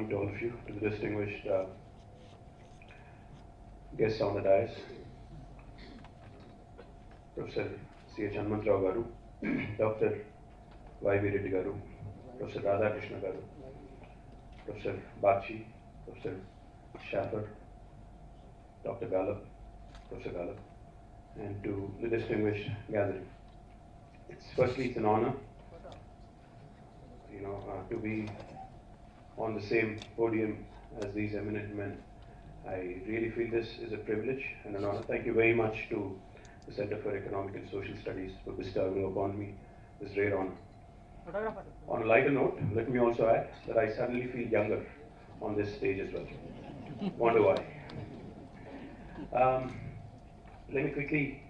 morning to all of you, to the distinguished guests on the dais, Professor C.H. Hanmantrao Garu, Dr. Y.V. Reddy Garu, Professor Radhakrishna Garu, Professor Bachi, Professor Schaffer, Dr. Gallup, Professor Gallup, and to the distinguished gathering. Firstly, it's an honor, to be on the same podium as these eminent men. I really feel this is a privilege and an honor. Thank you very much to the Center for Economic and Social Studies for bestowing upon me this rare honor. On a lighter note, let me also add that I suddenly feel younger on this stage as well. Wonder why. Let me quickly,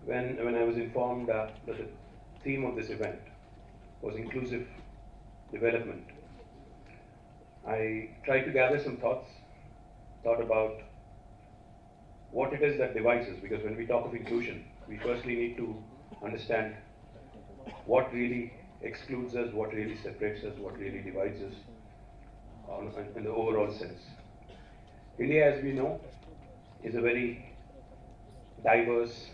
when I was informed that the theme of this event was inclusive development, I tried to gather some thought about what it is that divides us, because when we talk of inclusion, we firstly need to understand what really excludes us, what really separates us, what really divides us in the overall sense. India, as we know, is a very diverse,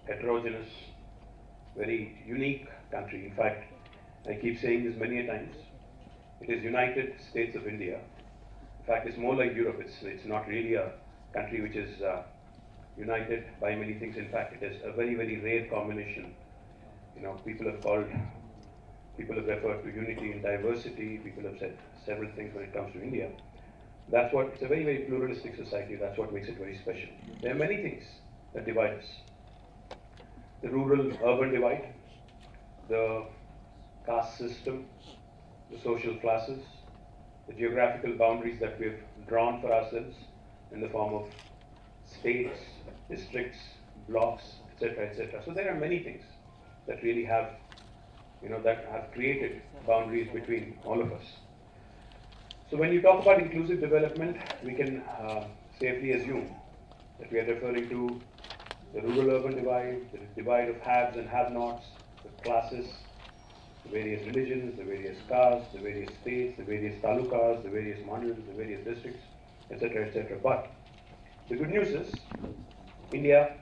heterogeneous, very unique country. In fact, I keep saying this many a times, it is United States of India. In fact, it's more like Europe. It's not really a country which is united by many things. In fact, it is a very, very rare combination. People have referred to unity in diversity. People have said several things when it comes to India. It's a very, very pluralistic society. That's what makes it very special. There are many things that divide us. The rural-urban divide, the caste system, the social classes, the geographical boundaries that we've drawn for ourselves in the form of states, districts, blocks, etc., etc. So there are many things that really have, that have created boundaries between all of us. So when you talk about inclusive development, we can safely assume that we are referring to the rural-urban divide, the divide of haves and have-nots, the classes, the various religions, the various castes, the various states, the various talukas, the various mandals, the various districts, etc., etc. But the good news is, India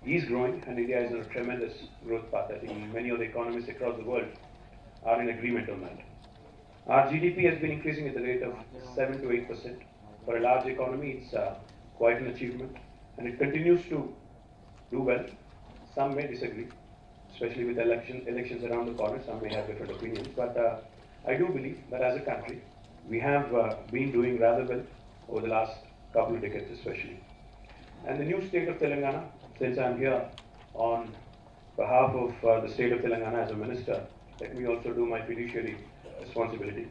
is growing, and India is on a tremendous growth path. I think many of the economists across the world are in agreement on that. Our GDP has been increasing at the rate of 7 to 8%. For a large economy, it's quite an achievement, and it continues to do well. Some may disagree, especially with elections around the corner. Some may have different opinions, but I do believe that as a country, we have been doing rather well over the last couple of decades especially. And the new state of Telangana, since I'm here on behalf of the state of Telangana as a minister, let me also do my fiduciary responsibility.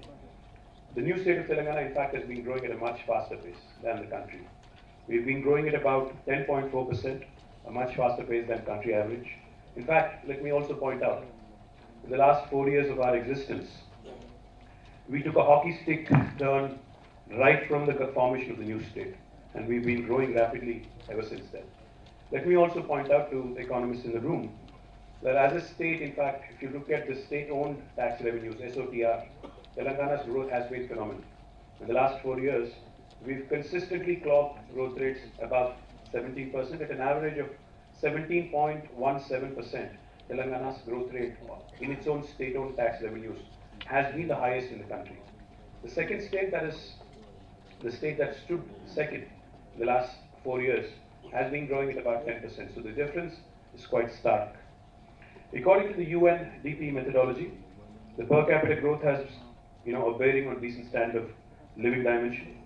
The new state of Telangana, in fact, has been growing at a much faster pace than the country. We've been growing at about 10.4%, a much faster pace than country average. In fact, let me also point out, in the last 4 years of our existence, we took a hockey stick turn right from the formation of the new state, and we've been growing rapidly ever since then. Let me also point out to the economists in the room that as a state, in fact, if you look at the state-owned tax revenues, SOTR, Telangana's growth has been phenomenal. In the last 4 years, we've consistently clocked growth rates above 17% at an average of 17.17%. Telangana's growth rate in its own state-owned tax revenues has been the highest in the country. The second state, that is the state that stood second in the last 4 years, has been growing at about 10%. So the difference is quite stark. According to the UNDP methodology, the per capita growth has, a bearing on decent standard of living dimension,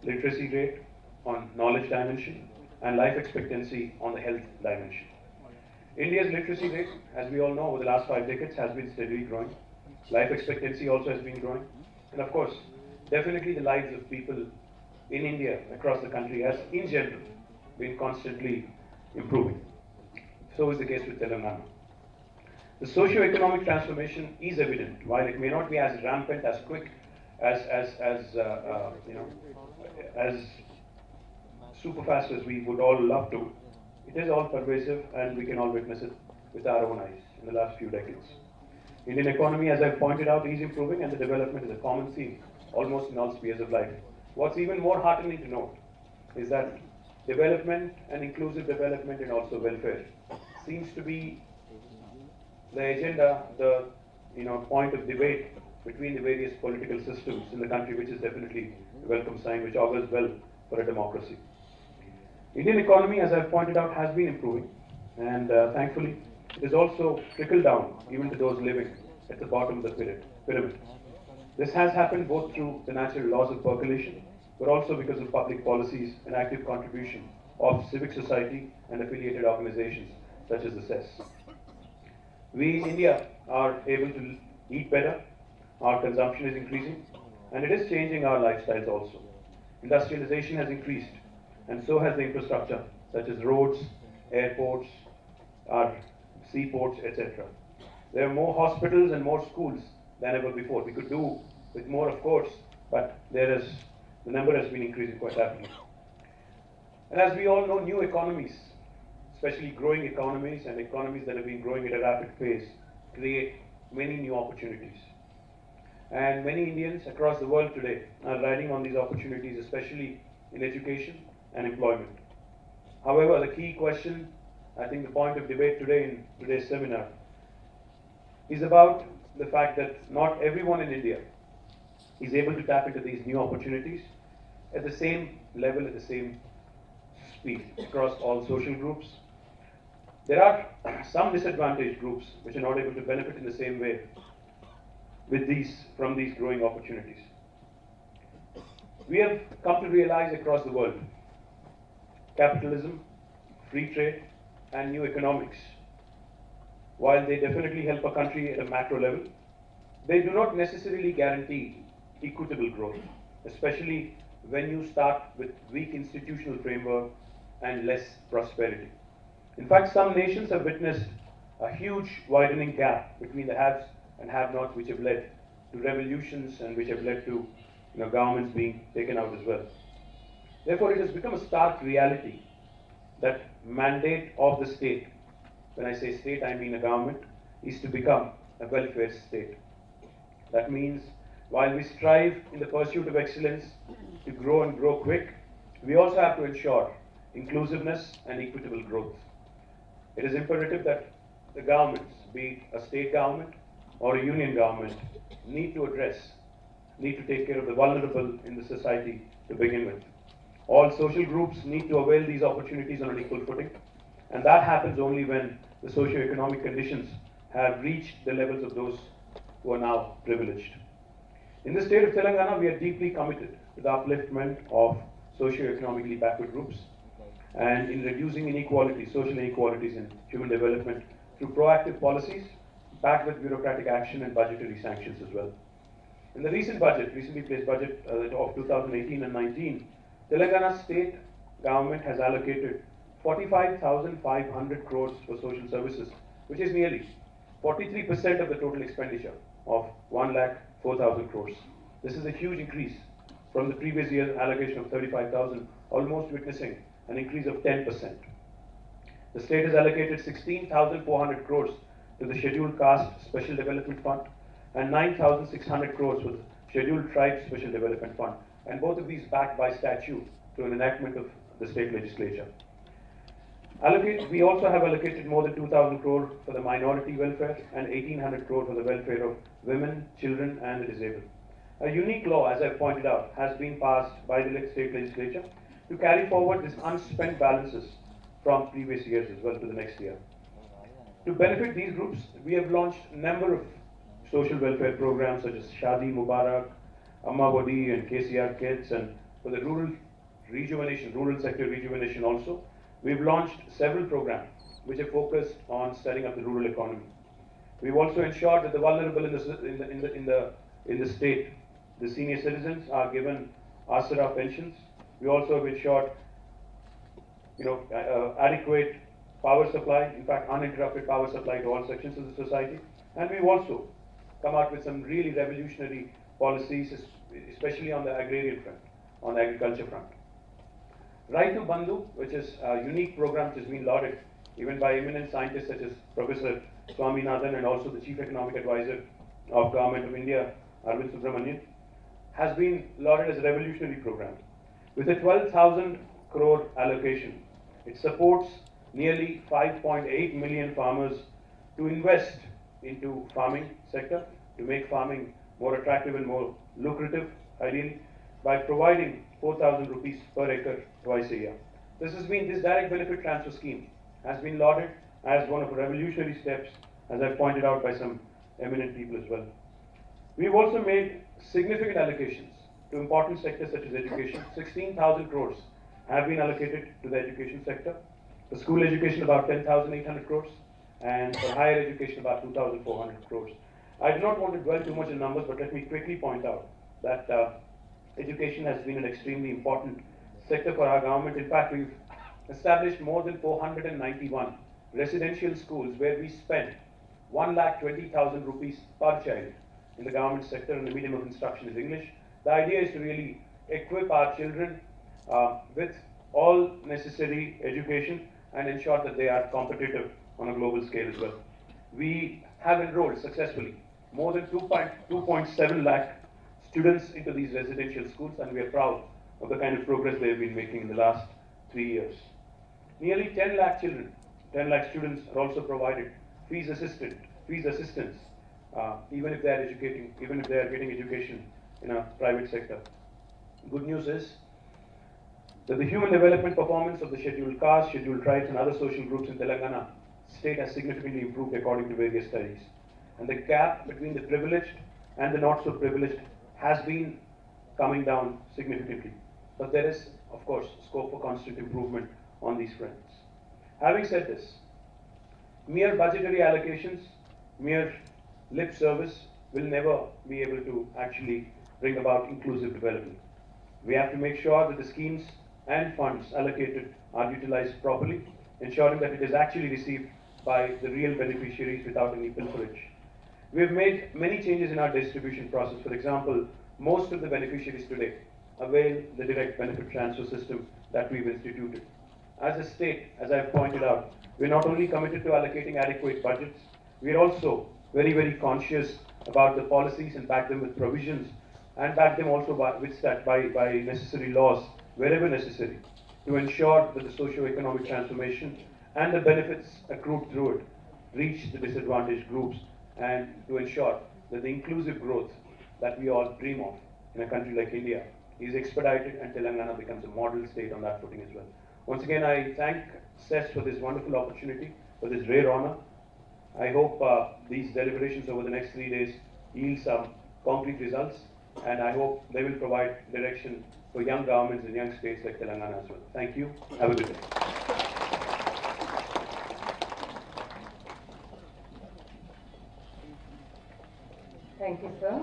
literacy rate on knowledge dimension, and life expectancy on the health dimension. India's literacy rate, as we all know, over the last 5 decades has been steadily growing. Life expectancy also has been growing. And of course, definitely the lives of people in India, across the country, has in general been constantly improving. So is the case with Telangana. The socio-economic transformation is evident. While it may not be as rampant, as quick, as super fast as we would all love to, it is all pervasive, and we can all witness it with our own eyes in the last few decades. Indian economy, as I've pointed out, is improving, and the development is a common theme almost in all spheres of life. What's even more heartening to note is that development and inclusive development and also welfare seems to be the agenda, the point of debate between the various political systems in the country, which is definitely a welcome sign, which augurs well for a democracy. Indian economy, as I've pointed out, has been improving, and thankfully, it has also trickled down even to those living at the bottom of the pyramid. This has happened both through the natural laws of percolation, but also because of public policies and active contribution of civic society and affiliated organizations such as the CES. We in India are able to eat better, our consumption is increasing, and it is changing our lifestyles also. Industrialization has increased, and so has the infrastructure, such as roads, airports, our seaports, etc. There are more hospitals and more schools than ever before. We could do with more, of course, but the number has been increasing quite rapidly. And as we all know, new economies, especially growing economies and economies that have been growing at a rapid pace, create many new opportunities. And many Indians across the world today are riding on these opportunities, especially in education and employment. However, the key question, I think the point of debate today in today's seminar, is about the fact that not everyone in India is able to tap into these new opportunities at the same level, at the same speed across all social groups. There are some disadvantaged groups which are not able to benefit in the same way from these growing opportunities. We have come to realize across the world, capitalism, free trade, and new economics, while they definitely help a country at a macro level, they do not necessarily guarantee equitable growth, especially when you start with weak institutional framework and less prosperity. In fact, some nations have witnessed a huge widening gap between the haves and have-nots, which have led to revolutions and which have led to governments being taken out as well. Therefore, it has become a stark reality that mandate of the state, when I say state, I mean a government, is to become a welfare state. That means while we strive in the pursuit of excellence to grow and grow quick, we also have to ensure inclusiveness and equitable growth. It is imperative that the governments, be it a state government or a union government, need to take care of the vulnerable in the society to begin with. All social groups need to avail these opportunities on an equal footing, and that happens only when the socio-economic conditions have reached the levels of those who are now privileged. In the state of Telangana, we are deeply committed to the upliftment of socio-economically backward groups and in reducing inequalities, social inequalities in human development through proactive policies backed with bureaucratic action and budgetary sanctions as well. In the recently placed budget of 2018 and 19, Telangana state government has allocated 45,500 crores for social services, which is nearly 43% of the total expenditure of 1,04,000 crores. This is a huge increase from the previous year's allocation of 35,000, almost witnessing an increase of 10%. The state has allocated 16,400 crores to the Scheduled Caste Special Development Fund and 9,600 crores for the Scheduled Tribes Special Development Fund, and both of these backed by statute through an enactment of the state legislature. We also have allocated more than 2,000 crore for the minority welfare and 1,800 crore for the welfare of women, children and the disabled. A unique law, as I pointed out, has been passed by the state legislature to carry forward these unspent balances from previous years as well to the next year. To benefit these groups, we have launched a number of social welfare programs such as Shadi Mubarak, Amma Wadi and KCR Kids, and for the rural sector rejuvenation also, we've launched several programs which are focused on setting up the rural economy. We've also ensured that the vulnerable in the state, the senior citizens, are given Asara pensions. We also have ensured adequate power supply, in fact uninterrupted power supply to all sections of the society. And we've also come out with some really revolutionary policies, especially on the agrarian front, on the agriculture front. Raitu Bandhu, which is a unique program which has been lauded even by eminent scientists such as Professor Swaminathan and also the Chief Economic Advisor of Government of India, Arvind Subramanian, has been lauded as a revolutionary program. With a 12,000 crore allocation, it supports nearly 5.8 million farmers to invest into farming sector, to make farming more attractive and more lucrative, ideally, by providing 4,000 rupees per acre twice a year. This direct benefit transfer scheme has been lauded as one of the revolutionary steps, as I've pointed out by some eminent people as well. We've also made significant allocations to important sectors such as education. 16,000 crores have been allocated to the education sector. For school education, about 10,800 crores, and for higher education, about 2,400 crores. I do not want to dwell too much on numbers, but let me quickly point out that education has been an extremely important sector for our government. In fact, we've established more than 491 residential schools where we spend 1,20,000 rupees per child in the government sector, and the medium of instruction is English. The idea is to really equip our children with all necessary education and ensure that they are competitive on a global scale as well. We have enrolled successfully more than 2.7 lakh students into these residential schools, and we are proud of the kind of progress they have been making in the last 3 years. Nearly 10 lakh children, 10 lakh students are also provided fees assistance, even if they are getting education in a private sector. Good news is that the human development performance of the scheduled castes, scheduled tribes, and other social groups in Telangana state has significantly improved according to various studies. And the gap between the privileged and the not so privileged has been coming down significantly. But there is, of course, scope for constant improvement on these fronts. Having said this, mere budgetary allocations, mere lip service will never be able to actually bring about inclusive development. We have to make sure that the schemes and funds allocated are utilized properly, ensuring that it is actually received by the real beneficiaries without any pilferage. We have made many changes in our distribution process. For example, most of the beneficiaries today avail the direct benefit transfer system that we've instituted. As a state, as I've pointed out, we're not only committed to allocating adequate budgets, we're also very, very conscious about the policies and back them with provisions, and back them also by necessary laws wherever necessary, to ensure that the socio-economic transformation and the benefits accrued through it reach the disadvantaged groups, and to ensure that the inclusive growth that we all dream of in a country like India is expedited, and Telangana becomes a model state on that footing as well. Once again, I thank CES for this wonderful opportunity, for this rare honor. I hope these deliberations over the next 3 days yield some concrete results, and I hope they will provide direction for young governments in young states like Telangana as well. Thank you. Have a good day. Thank you, sir,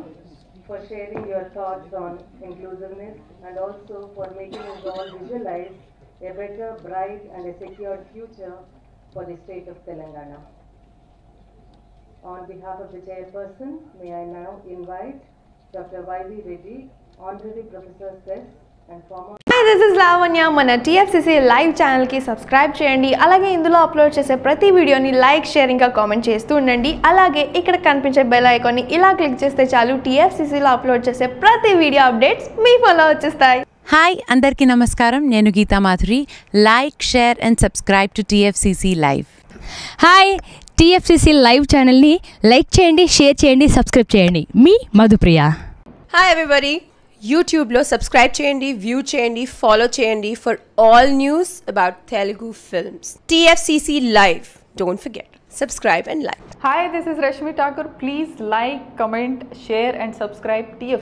for sharing your thoughts on inclusiveness and also for making us all visualize a better, bright and a secure future for the state of Telangana. On behalf of the chairperson, may I now invite Dr. Y.V. Reddy, Honorary Professor CES and former... Hi, this is Lavanya. మన TFCC live channel కి subscribe చేయండి. అలాగే ఇందులో upload చేసే ప్రతి వీడియోని like, share ఇంకా comment చేస్తూ ఉండండి. అలాగే ఇక్కడ కనిపించే బెల్ ఐకాన్ని ఇలా క్లిక్ చేస్తే చాలు TFCC లో అప్లోడ్ చేసే ప్రతి వీడియో అప్డేట్స్ మీ ఫోన్లో వచ్చేస్తాయి. హాయ్ అందరికీ నమస్కారం. నేను Geetha Madhuri. Like, share and subscribe to TFCC live. Hi, TFCC live ఛానల్ని లైక్ చేయండి, షేర్ చేయండి, సబ్స్క్రైబ్ చేయండి. మీ మధుప్రియ. హాయ్ ఎవ్రీబడి, యూట్యూబ్లో సబ్స్క్రైబ్ చేయండి, వ్యూ చేయండి, ఫాలో చేయండి for all news about Telugu films. TFCC live. Don't forget, subscribe and like. Hi, this is Rashmi Thakur. Please like, comment, share and subscribe TFCC.